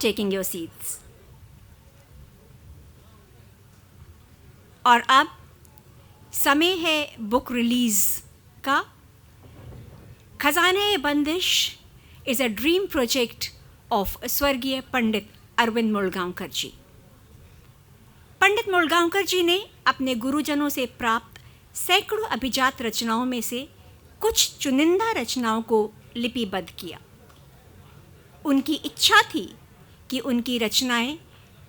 taking your seats. और अब समय है बुक रिलीज का। खजाने बंदिश is a dream project of स्वर्गीय पंडित अरविंद मूलगांवकर जी। पंडित मूलगांवकर जी ने अपने गुरुजनों से प्राप्त सैकड़ों अभिजात रचनाओं में से कुछ चुनिंदा रचनाओं को लिपिबद्ध किया। उनकी इच्छा थी कि उनकी रचनाएं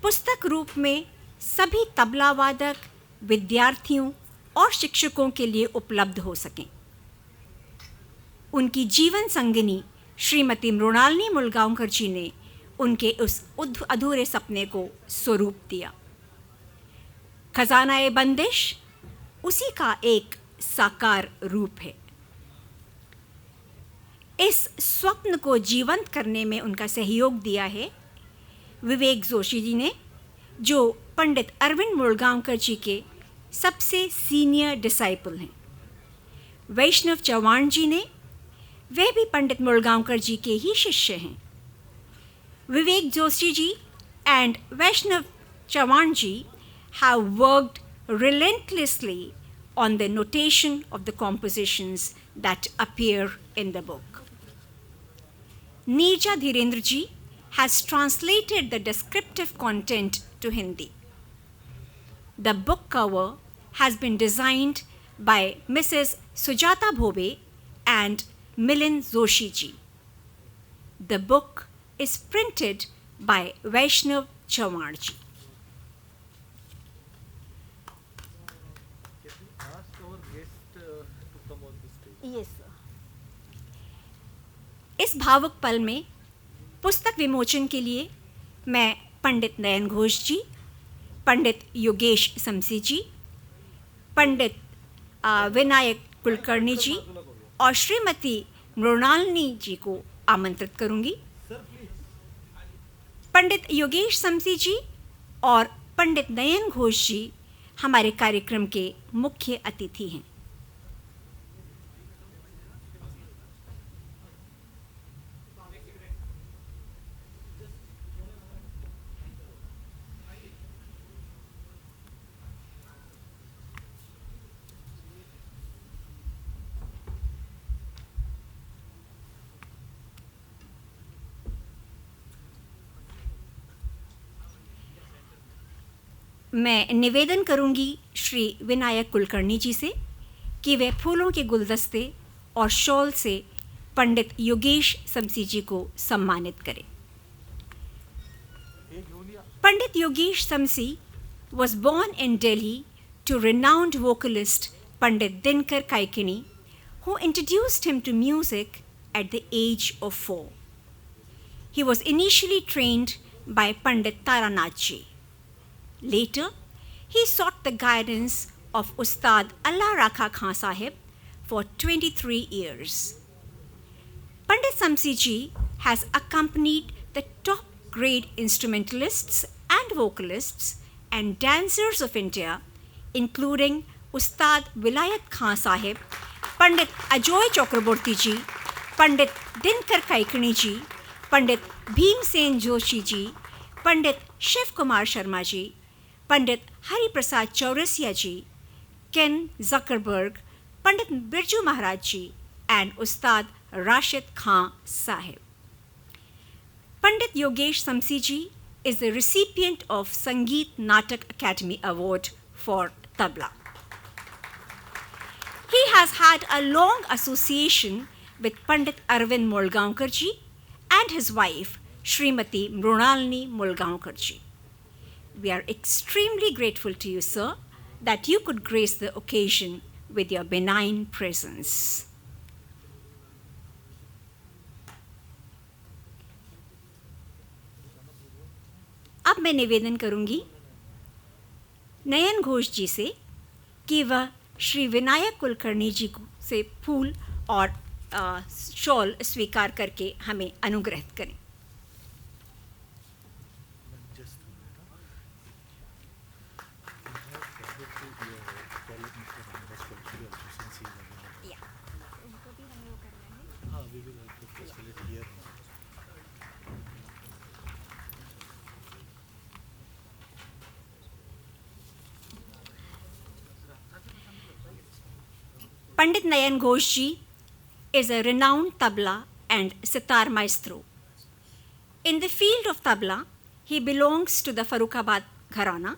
पुस्तक रूप में सभी तबला वादक, विद्यार्थियों और शिक्षकों के लिए उपलब्ध हो सकें। उनकी जीवन संगिनी श्रीमती मृणालिनी मूलगांवकर जी ने उनके उस अधूरे सपने को स्वरूप दिया। खजाना ए बंदिश उसी का एक साकार रूप है। इस स्वप्न को जीवंत करने में उनका सहयोग दिया है विवेक जोशी जी ने, जो पंडित अरविंद मूलगांवकर जी के सबसे सीनियर डिसाइपल हैं। वैष्णव चौहान जी ने, वे भी पंडित मूलगांवकर जी के ही शिष्य हैं। Vivek Joshi ji and Vaishnav Chauhan ji have worked relentlessly on the notation of the compositions that appear in the book. Neerja Dhirendra ji has translated the descriptive content to Hindi. The book cover has been designed by Mrs. Sujata Bhobe and Milind Joshi ji. The book is printed by Vaishnav Chauhan ji. Yes, sir. इस भावुक पल में पुस्तक विमोचन के लिए मैं पंडित नयन घोष जी, पंडित योगेश समसी जी, पंडित विनायक कुलकर्णी जी और श्रीमती मृणालिनी जी को आमंत्रित करूंगी। पंडित योगेश समसी जी और पंडित नयन घोष जी हमारे कार्यक्रम के मुख्य अतिथि हैं। मैं निवेदन करूंगी श्री विनायक कुलकर्णी जी से कि वे फूलों के गुलदस्ते और शॉल से पंडित योगेश समसी जी को सम्मानित करें। पंडित योगेश समसी was born in Delhi to renowned vocalist Pandit Dinkar Kaikini, who introduced him to music at the age of 4. He was initially trained by Pandit Taranath ji. Later, he sought the guidance of Ustad Allah Rakha Khan Sahib for 23 years. Pandit Samsi ji has accompanied the top-grade instrumentalists and vocalists and dancers of India, including Ustad Vilayat Khan Sahib, Pandit Ajoy Chakraborty ji, Pandit Dinkar Kaikini ji, Pandit Bhimsen Joshi ji, Pandit Shiv Kumar Sharma ji, Pandit Hari Prasad Chaurasia ji, Ken Zuckerberg, Pandit Birju Maharaj ji, and Ustad Rashid Khan Sahib. Pandit Yogesh Samsi ji is the recipient of Sangeet Natak Academy Award for Tabla. He has had a long association with Pandit Arvind Molgaonkar ji and his wife, Srimati Mrunalini Molgaonkar ji. We are extremely grateful to you, sir, that you could grace the occasion with your benign presence. अब मैं निवेदन करूंगी नयन घोष जी से कि वह श्री विनायक कुलकर्णी जी से फूल और shawl स्वीकार करके हमें अनुग्रहित करें। Pandit Nayan Ghosh ji is a renowned tabla and sitar maestro. In the field of tabla, he belongs to the Farrukhabad Gharana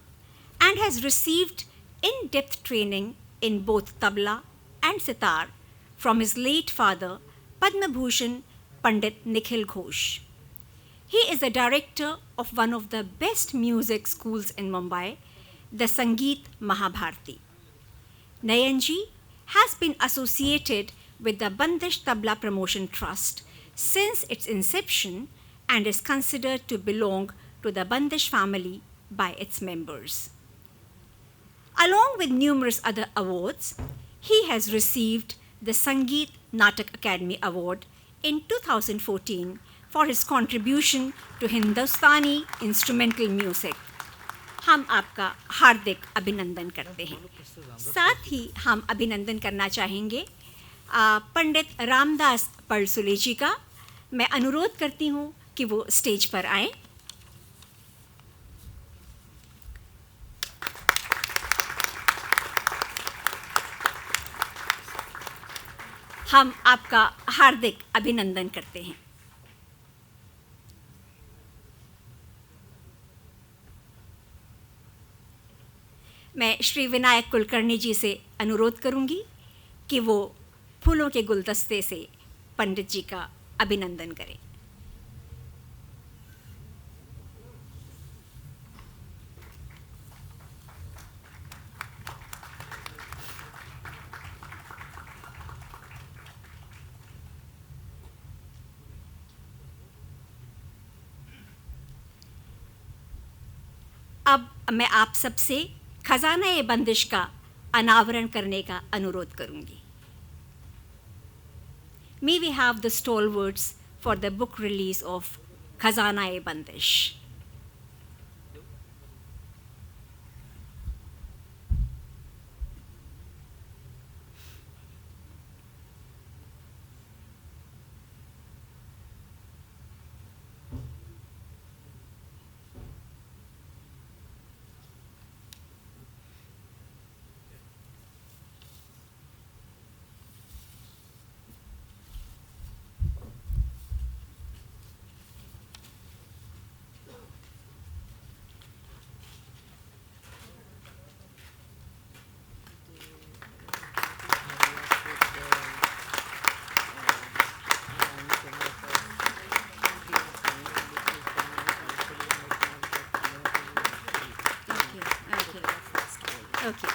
and has received in-depth training in both tabla and sitar from his late father, Padma Bhushan Pandit Nikhil Ghosh. He is the director of one of the best music schools in Mumbai, the Sangeet Mahabharati. Nayanji has been associated with the Bandish Tabla Promotion Trust since its inception and is considered to belong to the Bandish family by its members. Along with numerous other awards, he has received the Sangeet Natak Academy Award in 2014 for his contribution to Hindustani instrumental music. हम आपका हार्दिक अभिनंदन करते हैं। साथ ही हम अभिनंदन करना चाहेंगे पंडित रामदास परसुले जी का। मैं अनुरोध करती हूँ कि वो स्टेज पर आएं। हम आपका हार्दिक अभिनंदन करते हैं। मैं श्री विनायक कुलकर्णी जी से अनुरोध करूंगी कि वो फूलों के गुलदस्ते से पंडित जी का अभिनंदन करें। अब मैं आप सबसे खजाना-ए-बंदिश का अनावरण करने का अनुरोध करूंगी। May we have the stalwarts for the book release of Khazana-e-Bandish. Okay.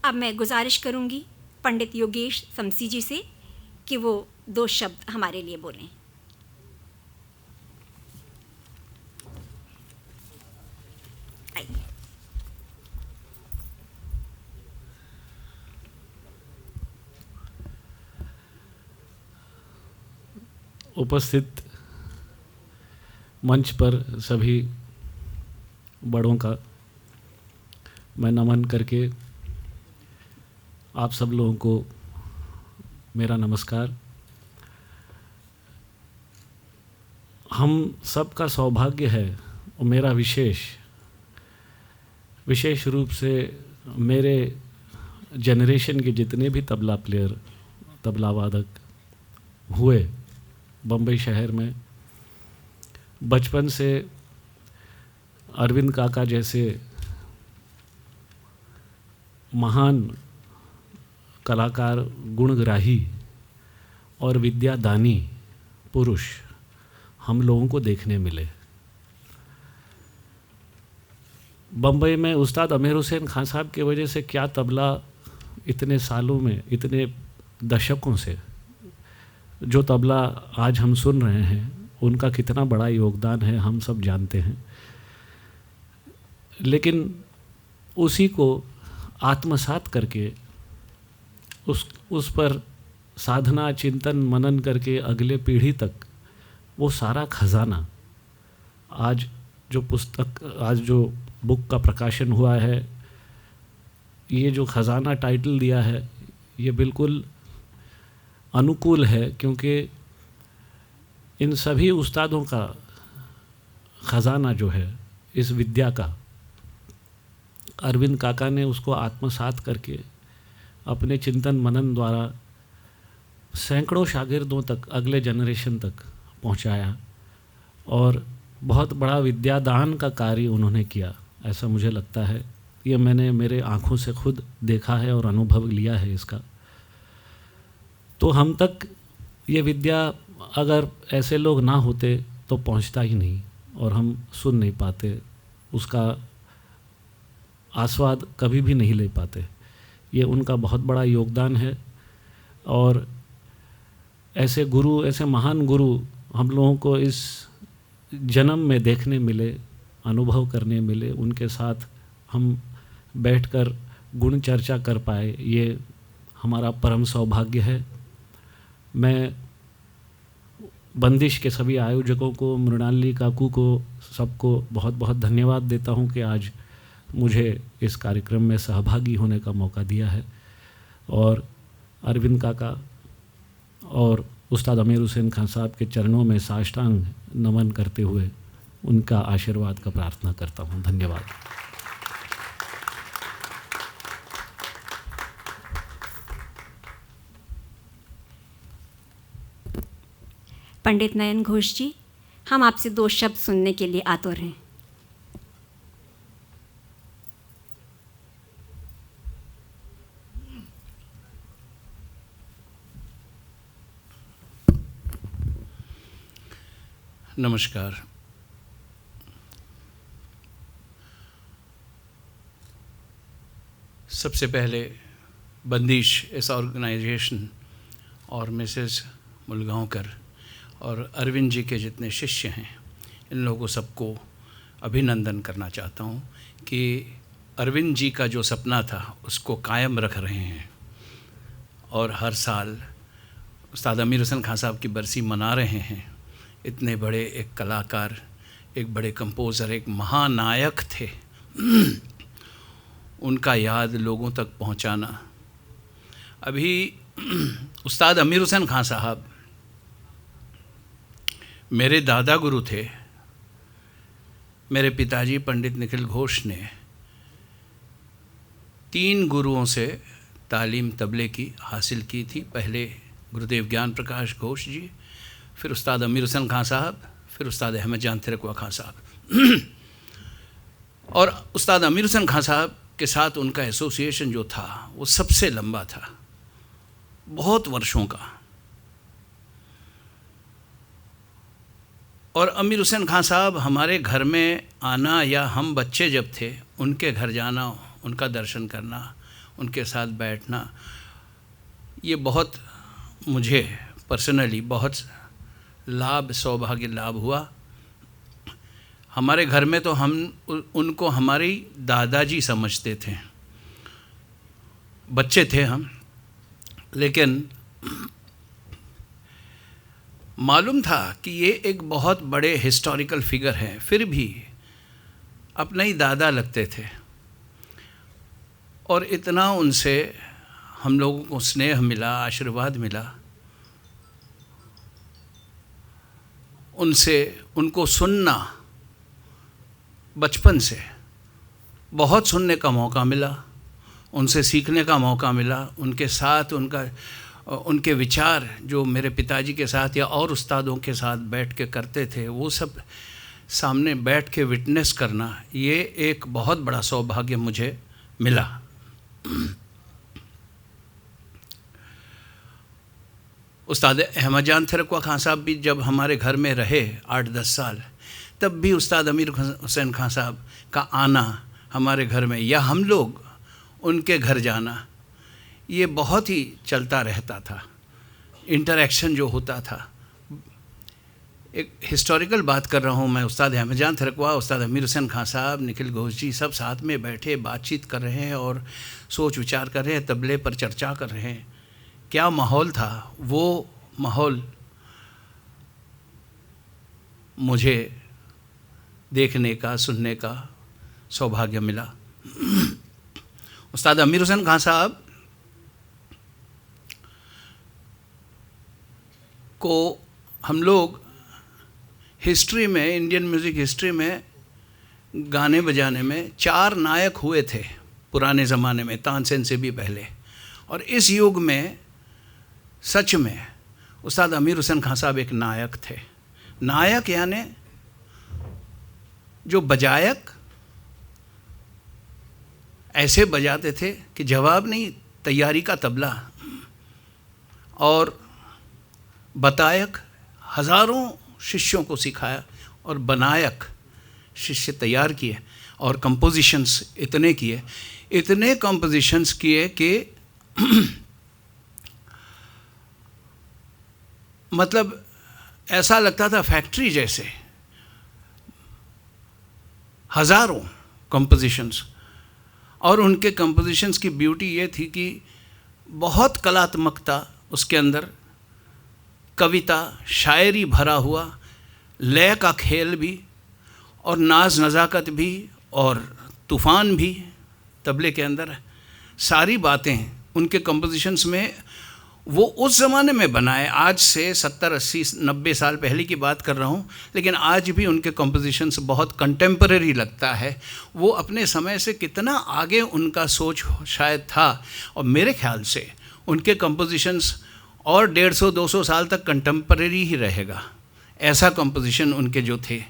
अब मैं गुजारिश करूंगी पंडित योगेश समसी जी से कि वो 2 शब्द हमारे लिए बोलें। उपस्थित मंच पर सभी बड़ों का मैं नमन करके आप सब लोगों को मेरा नमस्कार। हम सब का सौभाग्य है और मेरा विशेष रूप से मेरे जनरेशन के जितने भी तबला प्लेयर तबला वादक हुए बम्बई शहर में, बचपन से अरविंद काका जैसे महान कलाकार, गुणग्राही और विद्यादानी पुरुष हम लोगों को देखने मिले। बम्बई में उस्ताद अमीर हुसैन खान साहब की वजह से क्या तबला इतने सालों में, इतने दशकों से जो तबला आज हम सुन रहे हैं, उनका कितना बड़ा योगदान है हम सब जानते हैं। लेकिन उसी को आत्मसात करके उस पर साधना, चिंतन, मनन करके अगले पीढ़ी तक वो सारा खजाना आज जो बुक का प्रकाशन हुआ है, ये जो खजाना टाइटल दिया है, ये बिल्कुल अनुकूल है, क्योंकि इन सभी उस्तादों का ख़जाना जो है इस विद्या का, अरविंद काका ने उसको आत्मसात करके अपने चिंतन मनन द्वारा सैकड़ों शागिर्दों तक, अगले जनरेशन तक पहुंचाया और बहुत बड़ा विद्यादान का कार्य उन्होंने किया, ऐसा मुझे लगता है। ये मैंने मेरे आँखों से खुद देखा है और अनुभव लिया है इसका। तो हम तक ये विद्या अगर ऐसे लोग ना होते तो पहुंचता ही नहीं और हम सुन नहीं पाते, उसका आस्वाद कभी भी नहीं ले पाते। ये उनका बहुत बड़ा योगदान है। और ऐसे गुरु, ऐसे महान गुरु हम लोगों को इस जन्म में देखने मिले, अनुभव करने मिले, उनके साथ हम बैठकर गुण चर्चा कर पाए, ये हमारा परम सौभाग्य है। मैं बंदिश के सभी आयोजकों को, मृणाली काकू को, सबको बहुत बहुत धन्यवाद देता हूं कि आज मुझे इस कार्यक्रम में सहभागी होने का मौका दिया है। और अरविंद काका और उस्ताद अमीर हुसैन खान साहब के चरणों में साष्टांग नमन करते हुए उनका आशीर्वाद का प्रार्थना करता हूं। धन्यवाद। पंडित नयन घोष जी, हम आपसे 2 शब्द सुनने के लिए आतुर हैं। नमस्कार। सबसे पहले बंदिश इस ऑर्गेनाइजेशन और मिसेस मुलगांवकर और अरविंद जी के जितने शिष्य हैं, इन लोगों सबको अभिनंदन करना चाहता हूँ कि अरविंद जी का जो सपना था उसको कायम रख रहे हैं और हर साल उस्ताद अमीर हुसैन खान साहब की बरसी मना रहे हैं। इतने बड़े एक कलाकार, एक बड़े कंपोज़र, एक महानायक थे, उनका याद लोगों तक पहुंचाना। अभी उस्ताद अमीर हुसैन खान साहब मेरे दादा गुरु थे। मेरे पिताजी पंडित निखिल घोष ने 3 गुरुओं से तालीम तबले की हासिल की थी। पहले गुरुदेव ज्ञान प्रकाश घोष जी, फिर उस्ताद अमीर हुसैन खान साहब, फिर उस्ताद अहमद जान तिरकवा खान साहब। और उस्ताद अमीर हुसैन खान साहब के साथ उनका एसोसिएशन जो था वो सबसे लंबा था, बहुत वर्षों का। और अमीर हुसैन खान साहब हमारे घर में आना या हम बच्चे जब थे उनके घर जाना, उनका दर्शन करना, उनके साथ बैठना, ये बहुत मुझे पर्सनली बहुत लाभ, सौभाग्य लाभ हुआ। हमारे घर में तो हम उनको हमारी दादाजी समझते थे, बच्चे थे हम, लेकिन मालूम था कि ये एक बहुत बड़े हिस्टोरिकल फिगर हैं, फिर भी अपने ही दादा लगते थे। और इतना उनसे हम लोगों को स्नेह मिला, आशीर्वाद मिला, उनसे उनको सुनना बचपन से बहुत सुनने का मौका मिला, उनसे सीखने का मौका मिला। उनके साथ उनके विचार जो मेरे पिताजी के साथ या और उस्तादों के साथ बैठ के करते थे, वो सब सामने बैठ के विटनेस करना, ये एक बहुत बड़ा सौभाग्य मुझे मिला। उस्ताद अहमद जान तिरकवा खान साहब भी जब हमारे घर में रहे 8-10 साल, तब भी उस्ताद अमीर हुसैन खान साहब का आना हमारे घर में या हम लोग उनके घर जाना, ये बहुत ही चलता रहता था। इंटरेक्शन जो होता था, एक हिस्टोरिकल बात कर रहा हूँ मैं। उस्ताद अहमद जान तिरकवा, उस्ताद अमीर हुसैन खान साहब, निखिल घोष जी सब साथ में बैठे बातचीत कर रहे हैं और सोच विचार कर रहे हैं, तबले पर चर्चा कर रहे हैं। क्या माहौल था, वो माहौल मुझे देखने का, सुनने का सौभाग्य मिला। उस्ताद अमीर हुसैन खान साहब को हम लोग हिस्ट्री में, इंडियन म्यूज़िक हिस्ट्री में गाने बजाने में 4 नायक हुए थे पुराने ज़माने में, तानसेन से भी पहले। और इस युग में सच में उस्ताद अमीर हुसैन खां साहब एक नायक थे। नायक यानी जो बजायक ऐसे बजाते थे कि जवाब नहीं, तैयारी का तबला, और बतायक हज़ारों शिष्यों को सिखाया, और बनायक शिष्य तैयार किए, और कंपोजिशंस इतने किए, इतने कंपोजिशंस किए कि मतलब ऐसा लगता था फैक्ट्री जैसे, हज़ारों कंपोजिशंस। और उनके कंपोजिशंस की ब्यूटी ये थी कि बहुत कलात्मकता उसके अंदर, कविता शायरी भरा हुआ, लय का खेल भी, और नाज नज़ाकत भी, और तूफ़ान भी तबले के अंदर। सारी बातें उनके कंपोजिशंस में वो उस ज़माने में बनाए, आज से 70, 80, 90 साल पहले की बात कर रहा हूँ, लेकिन आज भी उनके कंपोजिशंस बहुत कंटेम्पररी लगता है। वो अपने समय से कितना आगे उनका सोच शायद था, और मेरे ख्याल से उनके कंपोजिशंस और 150-200 साल तक कंटेम्पररी ही रहेगा, ऐसा कंपोजिशन उनके जो थे।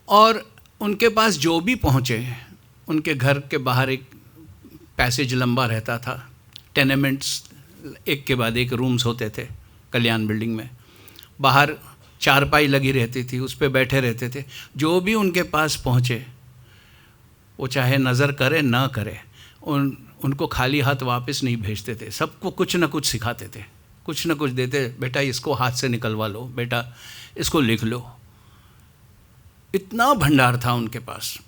और उनके पास जो भी पहुँचे, उनके घर के बाहर एक पैसेज लंबा रहता था, टेनेमेंट्स एक के बाद एक रूम्स होते थे कल्याण बिल्डिंग में, बाहर चारपाई लगी रहती थी, उस पे बैठे रहते थे। जो भी उनके पास पहुँचे, वो चाहे नज़र करे ना करे, उनको खाली हाथ वापस नहीं भेजते थे। सबको कुछ ना कुछ सिखाते थे, कुछ ना कुछ देते, बेटा इसको हाथ से निकलवा लो, बेटा इसको लिख लो। इतना भंडार था उनके पास।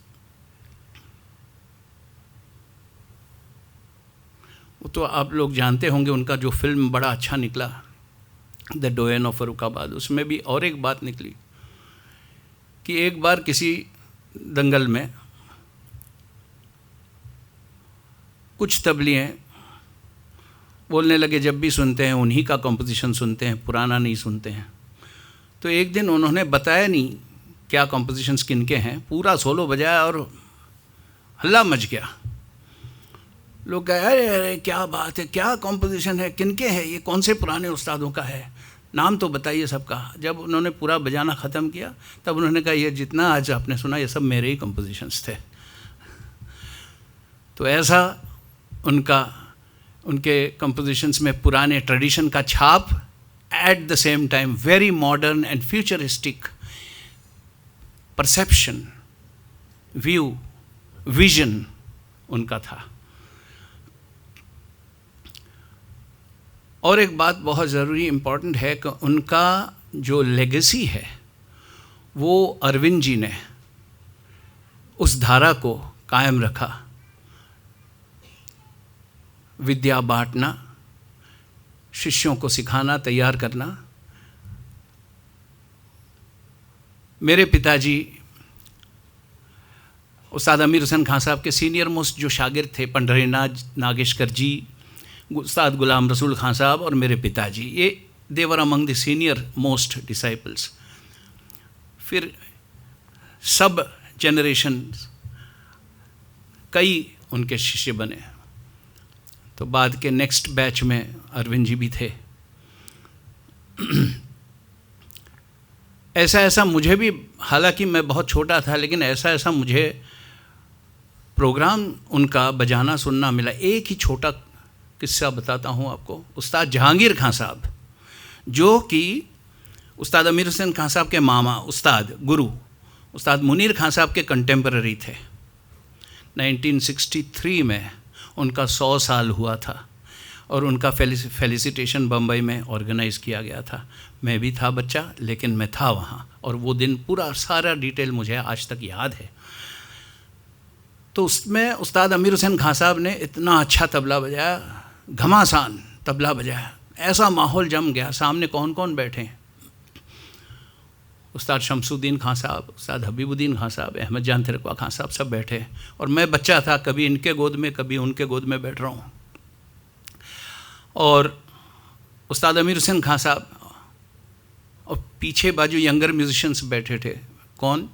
वो तो आप लोग जानते होंगे, उनका जो फिल्म बड़ा अच्छा निकला, द डोयन ऑफ फर्रुखाबाद, उसमें भी और एक बात निकली कि एक बार किसी दंगल में कुछ तबलियाँ बोलने लगे, जब भी सुनते हैं उन्हीं का कंपोजिशन सुनते हैं, पुराना नहीं सुनते हैं। तो एक दिन उन्होंने बताया नहीं क्या कंपोजिशंस किनके हैं, पूरा सोलो बजाया और हल्ला मच गया। लोग कहे अरे अरे क्या बात है, क्या कंपोजिशन है, किनके है ये, कौन से पुराने उस्तादों का है, नाम तो बताइए सबका। जब उन्होंने पूरा बजाना ख़त्म किया तब उन्होंने कहा ये जितना आज आपने सुना ये सब मेरे ही कंपोजिशंस थे। तो ऐसा उनके कंपोजिशंस में पुराने ट्रेडिशन का छाप, at the same time very modern and futuristic perception, view, vision उनका था। और एक बात बहुत ज़रूरी इम्पॉर्टेंट है कि उनका जो लेगेसी है वो अरविंद जी ने उस धारा को कायम रखा। विद्या बांटना, शिष्यों को सिखाना, तैयार करना। मेरे पिताजी उस्ताद अमीर हुसैन खां साहब के सीनियर मोस्ट जो शागिर्द थे, पंडरीनाथ नागेशकर जी, उस्ताद गुलाम रसूल खां साहब और मेरे पिताजी, ये they're among the senior most disciples. फिर सब जनरेशन कई उनके शिष्य बने। तो बाद के नेक्स्ट बैच में अरविंद जी भी थे। ऐसा मुझे भी, हालांकि मैं बहुत छोटा था, लेकिन ऐसा मुझे प्रोग्राम उनका बजाना सुनना मिला। एक ही छोटा किस्सा बताता हूँ आपको। उस्ताद जहांगीर खां साहब, जो कि उस्ताद अमीर हुसैन खां साहब के मामा, उस्ताद गुरु उस्ताद मुनीर खां साहब के कंटेम्पररी थे। 1963 में उनका 100 साल हुआ था और उनका फेलिसिटेशन बम्बई में ऑर्गेनाइज़ किया गया था। मैं भी था बच्चा, लेकिन मैं था वहाँ, और वो दिन पूरा सारा डिटेल मुझे आज तक याद है। तो उसमें उस्ताद अमीर हुसैन खां साहब ने इतना अच्छा तबला बजाया, घमासान तबला बजाया, ऐसा माहौल जम गया। सामने कौन कौन बैठे हैं? उस्ताद शमसुद्दीन खां साहब, उस्ताद हबीबुद्दीन खां साहब, अहमद जान थिरकवा खां साहब, सब बैठे। और मैं बच्चा था, कभी इनके गोद में कभी उनके गोद में बैठ रहा हूँ। और उस्ताद अमीर हुसैन खां साहब और पीछे बाजू यंगर म्यूजिशियंस बैठे थे। कौन?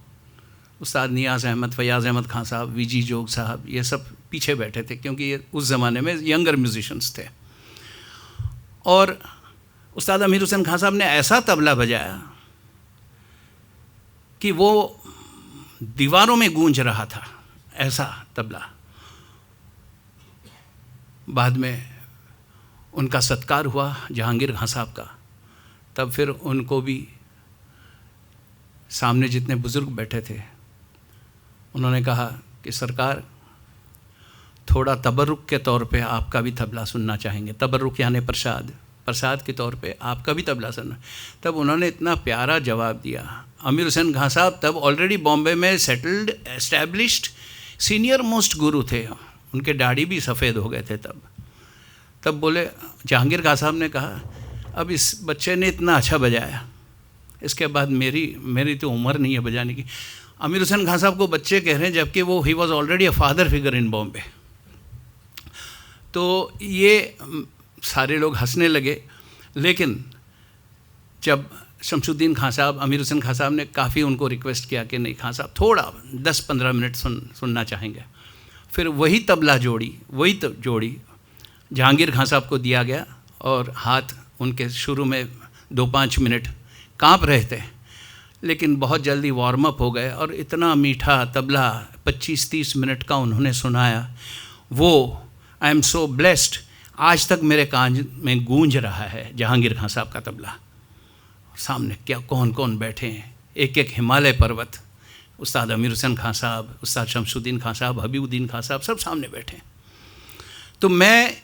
उस्ताद नियाज़ अहमद, फयाज़ अहमद खान साहब, वीजी जोग साहब, ये सब पीछे बैठे थे क्योंकि ये उस ज़माने में यंगर म्यूजिशियंस थे। और उस्ताद अमीर हुसैन खान साहब ने ऐसा तबला बजाया कि वो दीवारों में गूंज रहा था, ऐसा तबला। बाद में उनका सत्कार हुआ जहांगीर खान साहब का, तब फिर उनको भी सामने जितने बुज़ुर्ग बैठे थे उन्होंने कहा कि सरकार, थोड़ा तबरुक के तौर पे आपका भी तबला सुनना चाहेंगे। तबरुक यानी प्रसाद, प्रसाद के तौर पे आपका भी तबला सुनना। तब उन्होंने इतना प्यारा जवाब दिया। अमीर हुसैन खान साहब तब ऑलरेडी बॉम्बे में सेटल्ड, एस्टैब्लिश्ड, सीनियर मोस्ट गुरु थे, उनके दाढ़ी भी सफ़ेद हो गए थे तब बोले, जहांगीर खान साहब ने कहा, अब इस बच्चे ने इतना अच्छा बजाया, इसके बाद मेरी तो उम्र नहीं है बजाने की। अमीर हुसैन खान साहब को बच्चे कह रहे हैं, जबकि वो he was already a father figure in Bombay. तो ये सारे लोग हंसने लगे। लेकिन जब शमशुद्दीन खान साहब, अमीर हुसैन खान साहब ने काफ़ी उनको रिक्वेस्ट किया कि नहीं खान साहब थोड़ा 10-15 मिनट सुनना चाहेंगे, फिर वही तबला जोड़ी जहांगीर खान साहब को दिया गया और हाथ उनके शुरू में 2-5 मिनट कांप रहे थे, लेकिन बहुत जल्दी वार्म अप हो गए और इतना मीठा तबला 25-30 मिनट का उन्होंने सुनाया। वो आई एम सो ब्लेस्ड, आज तक मेरे कान में गूंज रहा है जहांगीर खान साहब का तबला। सामने क्या कौन कौन बैठे हैं, एक एक हिमालय पर्वत, उस्ताद अमीर हुसैन खान साहब, उस्ताद शमशुद्दीन खान साहब, हबीबुद्दीन खान साहब, सब सामने बैठे हैं। तो मैं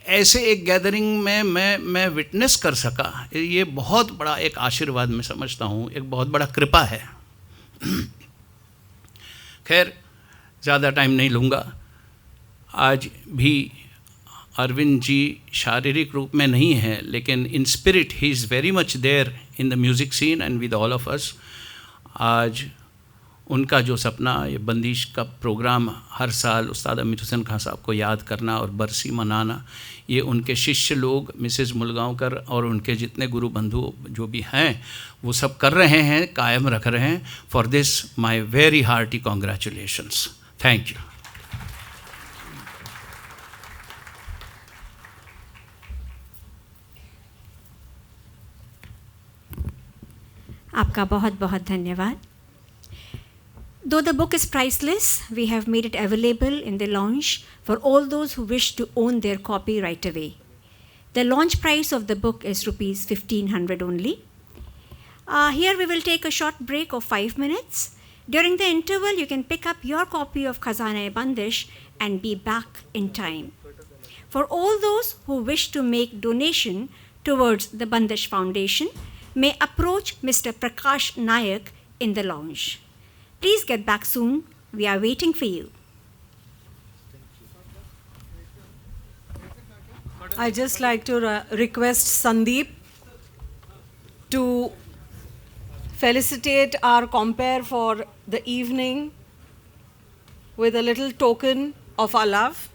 ऐसे एक गैदरिंग में मैं विटनेस कर सका, ये बहुत बड़ा एक आशीर्वाद मैं समझता हूँ, एक बहुत बड़ा कृपा है। खैर ज़्यादा टाइम नहीं लूँगा। आज भी अरविंद जी शारीरिक रूप में नहीं है, लेकिन in spirit he is very much there in the music scene and with all of us. आज उनका जो सपना, ये बंदिश का प्रोग्राम हर साल उस्ताद अमीर हुसैन खान साहब को याद करना और बरसी मनाना, ये उनके शिष्य लोग मिसेस मुलगांवकर और उनके जितने गुरु बंधु जो भी हैं वो सब कर रहे हैं, कायम रख रहे हैं। For this my very hearty congratulations. Thank you. आपका बहुत बहुत धन्यवाद। Though the book is priceless, we have made it available in the launch for all those who wish to own their copy right away. The launch price of the book is rupees 1,500 only. Here we will take a short break of 5 minutes. During the interval, you can pick up your copy of Khazana-e-Bandish and be back in time. For all those who wish to make donation towards the Bandish Foundation, may approach Mr. Prakash Nayak in the lounge. Please get back soon. We are waiting for you. I just like to request Sandeep to felicitate our compere for the evening with a little token of our love.